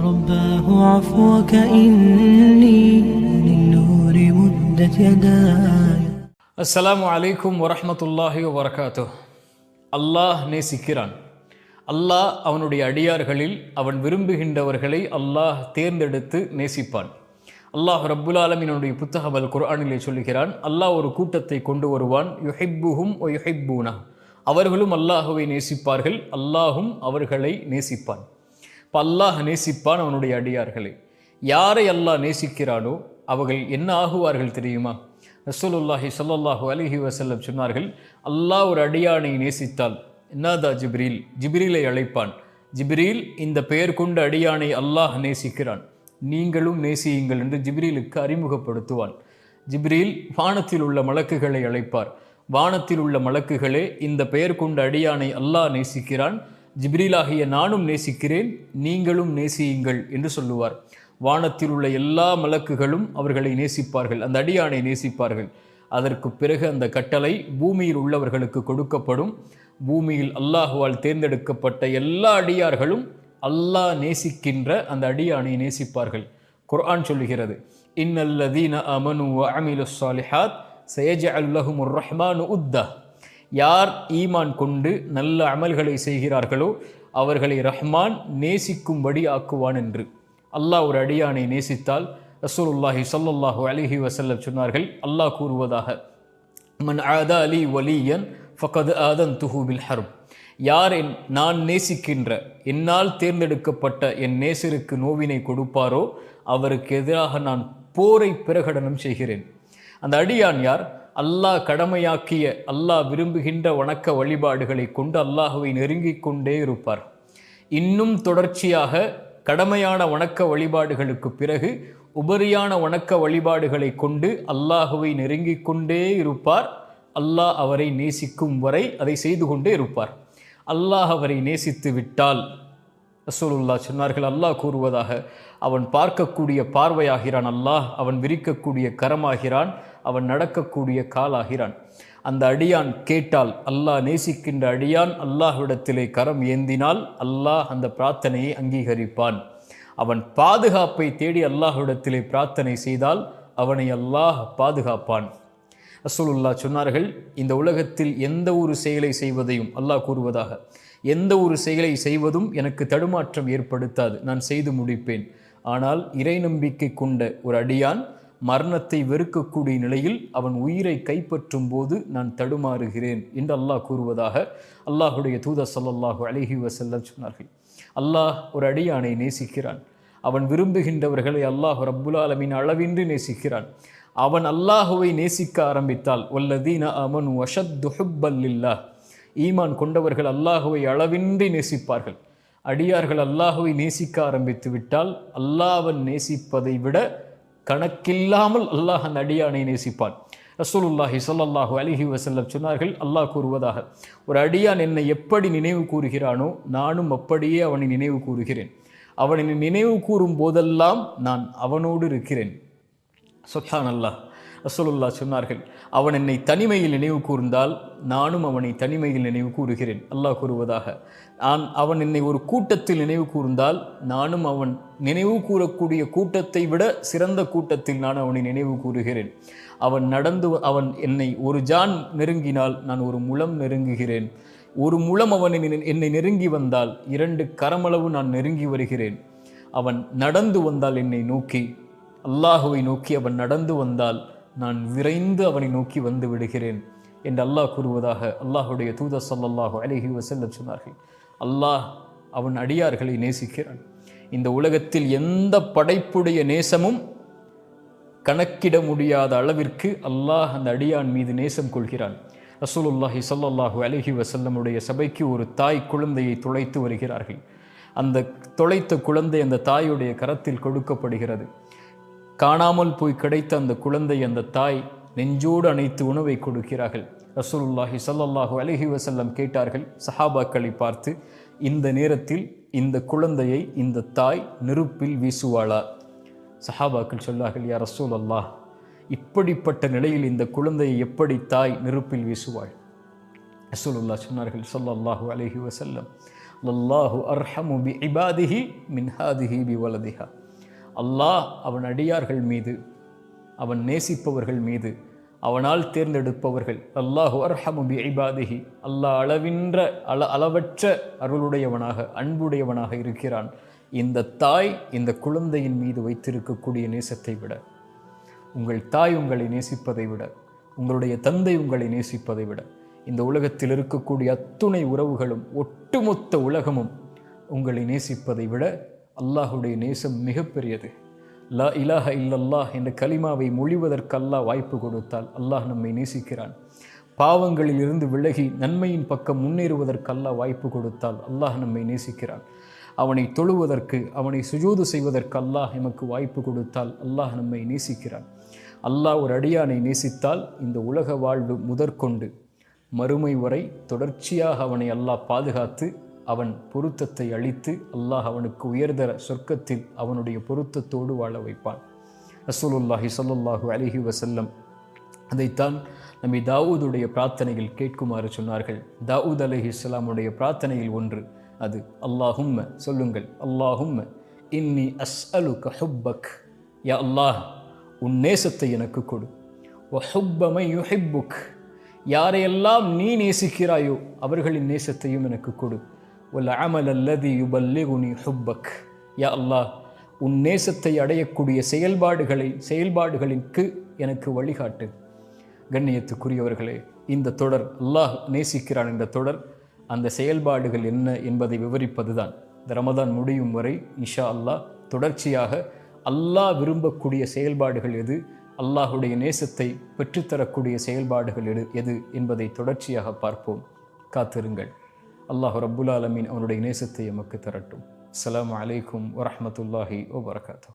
رباه عفوك إني للنور مدت يداي. அஸ்ஸலாமு அலைக்கும் வரஹ்மத்துல்லாஹி வபரகாத்துஹ். அல்லாஹ் நேசிக்கிறான். அல்லாஹ் அவனுடைய அடியார்களில் அவன் விரும்புகின்றவர்களை அல்லாஹ் தேர்ந்தெடுத்து நேசிப்பான். அல்லாஹ் ரப்புல் ஆலமீனுடைய புத்தகம் அல் குர்ஆனிலே சொல்லுகிறான், அல்லாஹ் ஒரு கூட்டத்தை கொண்டு வருவான், யுஹிப்புஹும் வ யுஹிப்பூனா, அவர்களும் அல்லாஹுவை நேசிப்பார்கள், அல்லாஹும் அவர்களை நேசிப்பான். இப்போ அல்லாஹ் நேசிப்பான் அவனுடைய அடியார்களை. யாரை அல்லாஹ் நேசிக்கிறானோ அவர்கள் என்ன ஆகுவார்கள் தெரியுமா? ரசூலுல்லாஹி ஸல்லல்லாஹு அலைஹி வஸல்லம் சொன்னார்கள், அல்லாஹ் ஒரு அடியானை நேசித்தால் என்னதா ஜிப்ரீலை அழைப்பான். ஜிப்ரீல், இந்த பெயர் கொண்ட அடியானை அல்லாஹ் நேசிக்கிறான், நீங்களும் நேசியுங்கள் என்று ஜிப்ரீலுக்கு அறிமுகப்படுத்துவான். ஜிப்ரீல் வானத்தில் உள்ள மலக்குகளை அழைப்பார். வானத்தில் உள்ள மலக்குகளே, இந்த பெயர் கொண்ட அடியானை அல்லாஹ் நேசிக்கிறான், ஜிப்ரீலாகிய நானும் நேசிக்கிறேன், நீங்களும் நேசியுங்கள் என்று சொல்லுவார். வானத்தில் உள்ள எல்லா மலக்குகளும் அவர்களை நேசிப்பார்கள், அந்த அடியானை நேசிப்பார்கள். அதற்கு பிறகு அந்த கட்டளை பூமியில் உள்ளவர்களுக்கு கொடுக்கப்படும். பூமியில் அல்லாஹுவால் தேர்ந்தெடுக்கப்பட்ட எல்லா அடியார்களும் அல்லாஹ் நேசிக்கின்ற அந்த அடியானை நேசிப்பார்கள். குர்ஆன் சொல்லுகிறது, இன்னல்லதீன ஆமனு வ அமிலுஸ் ஸாலிஹாத் சயஜஅல் லஹுமுர் ரஹ்மானு உத்தா. யார் ஈமான் கொண்டு நல்ல அமல்களை செய்கிறார்களோ அவர்களை ரஹ்மான் நேசிக்கும்படி ஆக்குவான் என்று. அல்லாஹ் ஒரு அடியானை நேசித்தால் ரசூலுல்லாஹி ஸல்லல்லாஹு அலைஹி வஸல்லம் சொன்னார்கள், அல்லாஹ் கூறுவதாக, மன் ஆதா லி வலியன் ஃபகத் ஆதன்துஹு பில் ஹர்ப். யார் நான் நேசிக்கின்ற என்னால் தேர்ந்தெடுக்கப்பட்ட என் நேசருக்கு நோவினை கொடுப்பாரோ அவருக்கு எதிராக நான் போரை பிரகடனம் செய்கிறேன். அந்த அடியான் யார்? அல்லாஹ் கடமையாக்கிய அல்லாஹ் விரும்புகின்ற வணக்க வழிபாடுகளை கொண்டு அல்லாஹுவை நெருங்கிக் கொண்டே இருப்பார். இன்னும் தொடர்ச்சியாக கடமையான வணக்க வழிபாடுகளுக்கு பிறகு உபரியான வணக்க வழிபாடுகளை கொண்டு அல்லாஹுவை நெருங்கிக் கொண்டே இருப்பார். அல்லாஹ் அவரை நேசிக்கும் வரை அதை செய்து கொண்டே இருப்பார். அல்லாஹ் அவரை நேசித்து விட்டால் ரசூலுல்லாஹ் சொன்னார்கள், அல்லாஹ் கூறுவதாக, அவன் பார்க்கக்கூடிய பார்வையாகிறான் அல்லாஹ், அவன் விரிக்கக்கூடிய கரமாகிறான், அவன் நடக்கக்கூடிய காலாகிறான். அந்த அடியான் கேட்டால், அல்லாஹ் நேசிக்கின்ற அடியான் அல்லாஹ்விடத்திலே கரம் ஏந்தினால் அல்லாஹ் அந்த பிரார்த்தனையை அங்கீகரிப்பான். அவன் பாதுகாப்பை தேடி அல்லாஹ்விடத்திலே பிரார்த்தனை செய்தால் அவனை அல்லாஹ் பாதுகாப்பான். ரசூலுல்லாஹ் சொன்னார்கள், இந்த உலகத்தில் எந்த ஒரு செயலை செய்வதையும் அல்லாஹ் கூறுவதாக, எந்த ஒரு செயலை செய்வதும் எனக்கு தடுமாற்றம் ஏற்படுத்தாது, நான் செய்து முடிப்பேன். ஆனால் இறை நம்பிக்கை கொண்ட ஒரு அடியான் மரணத்தை வெறுக்கக்கூடிய நிலையில் அவன் உயிரை கைப்பற்றும் போது நான் தடுமாறுகிறேன் என்று அல்லாஹ் கூறுவதாக அல்லாஹுடைய தூதர் ஸல்லல்லாஹு அலைஹி வஸல்லம் சொன்னார்கள். அல்லாஹ் ஒரு அடியானை நேசிக்கிறான். அவன் விரும்புகின்றவர்களை அல்லாஹ் ரப்புல் ஆலமீன் அளவின்றி நேசிக்கிறான். அவன் அல்லாஹுவை நேசிக்க ஆரம்பித்தால், வல்லதீன ஆமனு அஷத்து ஹுப்பல் லில்லாஹ், ஈமான் கொண்டவர்கள் அல்லாஹுவை அளவின்றி நேசிப்பார்கள். அடியார்கள் அல்லாஹுவை நேசிக்க ஆரம்பித்து விட்டால் அல்லாஹ்வன் நேசிப்பதை விட கணக்கில்லாமல் அல்லாஹ் அந்த அடியானை நேசிப்பான். ரசூலுல்லாஹி ஸல்லல்லாஹு அலைஹி வஸல்லம் சொன்னார்கள், அல்லாஹ் கூறுவதாக, ஒரு அடியான் என்னை எப்படி நினைவு கூறுகிறானோ நானும் அப்படியே அவனை நினைவு கூறுகிறேன். அவனை நினைவு கூறும் போதெல்லாம் நான் அவனோடு இருக்கிறேன். சுப்ஹானல்லாஹ். ரசூலுல்லாஹ் சொன்னார்கள், அவன் என்னை தனிமையில் நினைவு கூர்ந்தால் நானும் அவனை தனிமையில் நினைவு கூறுகிறேன். அல்லாஹ் கூறுவதாக, அவன் என்னை ஒரு கூட்டத்தில் நினைவு கூர்ந்தால் நானும் அவன் நினைவு கூறக்கூடிய கூட்டத்தை விட சிறந்த கூட்டத்தில் நான் அவனை நினைவு கூறுகிறேன். அவன் என்னை ஒரு ஜான் நெருங்கினால் நான் ஒரு முழம் நெருங்குகிறேன். ஒரு முழம் அவன் என்னை நெருங்கி வந்தால் 2 கரமளவு நான் நெருங்கி வருகிறேன். அவன் நடந்து வந்தால் என்னை நோக்கி, அல்லாஹுவை நோக்கி அவன் நடந்து வந்தால் நான் விரைந்து அவனை நோக்கி வந்து விடுகிறேன் என்று அல்லாஹ் கூறுவதாக அல்லாஹுடைய தூதர் ஸல்லல்லாஹு அலைஹி வஸல்லம் சொன்னார்கள். அல்லாஹ் அவன் அடியார்களை நேசிக்கிறான். இந்த உலகத்தில் எந்த படைப்புடைய நேசமும் கணக்கிட முடியாத அளவிற்கு அல்லாஹ் அந்த அடியான் மீது நேசம் கொள்கிறான். ரசூலுல்லாஹி ஸல்லல்லாஹு அலைஹி வஸல்லமுடைய சபைக்கு ஒரு தாய் குழந்தையை துளைத்து வருகிறார்கள். அந்த துளைத்த குழந்தை அந்த தாயுடைய கரத்தில் கொடுக்கப்படுகிறது. காணாமல் போய் கிடைத்த அந்த குழந்தை அந்த தாய் நெஞ்சோடு அணைத்து உணவை கொடுக்கிறார்கள். ரசூலுல்லாஹி ஸல்லல்லாஹு அலைஹி வஸல்லம் கேட்டார்கள் சஹாபாக்களை பார்த்து, இந்த நேரத்தில் இந்த குழந்தையை இந்த தாய் நெருப்பில் வீசுவாளா? சஹாபாக்கள் சொன்னார்கள், யா ரசூலல்லாஹ், இப்படிப்பட்ட நிலையில் இந்த குழந்தையை எப்படி தாய் நெருப்பில் வீசுவாள்? ரசூலுல்லாஹ் சொன்னார்கள் ஸல்லல்லாஹு அலைஹி வஸல்லம், லல்லாஹு அர்ஹமு பி இபாதிஹி மின் ஹாதிஹி பி வலதிஹா. அல்லாஹ் அவன் அடியார்கள் மீது, அவன் நேசிப்பவர்கள் மீது, அவனால் தேர்ந்தெடுப்பவர்கள், அல்லாஹு அர்ஹமு பி இபாதிஹி, அல்லாஹ் அளவற்ற அருளுடையவனாக அன்புடையவனாக இருக்கிறான். இந்த தாய் இந்த குழந்தையின் மீது வைத்திருக்கக்கூடிய நேசத்தை விட, உங்கள் தாய் உங்களை நேசிப்பதை விட, உங்களுடைய தந்தை உங்களை நேசிப்பதை விட, இந்த உலகத்தில் இருக்கக்கூடிய அத்துணை உறவுகளும் ஒட்டுமொத்த உலகமும் உங்களை நேசிப்பதை விட அல்லாஹுடைய நேசம் மிகப்பெரியது. லா இலாஹ இல்லல்லாஹ் என்ற கலிமாவை மொழிவதற்கு அல்லாஹ் வாய்ப்பு கொடுத்தால் அல்லாஹ் நம்மை நேசிக்கிறான். பாவங்களில் இருந்து விலகி நன்மையின் பக்கம் முன்னேறுவதற்கு அல்லாஹ் வாய்ப்பு கொடுத்தால் அல்லாஹ் நம்மை நேசிக்கிறான். அவனை தொழுவதற்கு, அவனை சுஜூது செய்வதற்கு அல்லாஹ் எமக்கு வாய்ப்பு கொடுத்தால் அல்லாஹ் நம்மை நேசிக்கிறான். அல்லாஹ் ஒரு அடியானை நேசித்தால் இந்த உலக வாழ்வு முதற்கொண்டு மறுமை வரை தொடர்ச்சியாக அவனை அல்லாஹ் பாதுகாத்து அவன் பொருத்தத்தை அளித்து அல்லாஹ் அவனுக்கு உயர்தர சொர்க்கத்தில் அவனுடைய பொருத்தத்தோடு வாழ வைப்பான். ரசூலுல்லாஹி ஸல்லல்லாஹு அலைஹி வஸல்லம் அதைத்தான் நபி தாவூதுடைய பிரார்த்தனையில் கேட்குமாறு சொன்னார்கள். தாவூத் அலைஹிஸ்ஸலாமுடைய பிரார்த்தனையில் ஒன்று அது அல்லாஹும்ம, சொல்லுங்கள், அல்லாஹும்ம இன்னி அஸ்அலுக ஹுப்பக், யா அல்லாஹ் உன் நேசத்தை எனக்கு கொடு. வ ஹுப்ப மன் யுஹிப்புக், யாரையெல்லாம் நீ நேசிக்கிறாயோ அவர்களின் நேசத்தையும் எனக்கு கொடு. வல் அமல் அல்லதி யுபல்லிகுனி ஹுப்பக், யா அல்லாஹ் உன் நேசத்தை அடையக்கூடிய செயல்பாடுகளுக்கு எனக்கு வழிகாட்டு. கண்ணியத்துக்குரியவர்களே, இந்த தொடர் அல்லாஹ் நேசிக்கிறான் என்ற தொடர் அந்த செயல்பாடுகள் என்ன என்பதை விவரிப்பது தான். இந்த ரமதான் முடியும் வரை இன்ஷா அல்லாஹ் தொடர்ச்சியாக அல்லாஹ் விரும்பக்கூடிய செயல்பாடுகள் எது, அல்லாஹுடைய நேசத்தை பெற்றுத்தரக்கூடிய செயல்பாடுகள் எது என்பதை தொடர்ச்சியாக பார்ப்போம். காத்திருங்கள். அல்லாஹ் ரப்புல் ஆலமீன் அவனுடைய நேசத்தை எமக்கு தரட்டும். அஸ்ஸலாமு அலைக்கும் வரஹ்மத்துல்லாஹி வபரகாத்துஹு.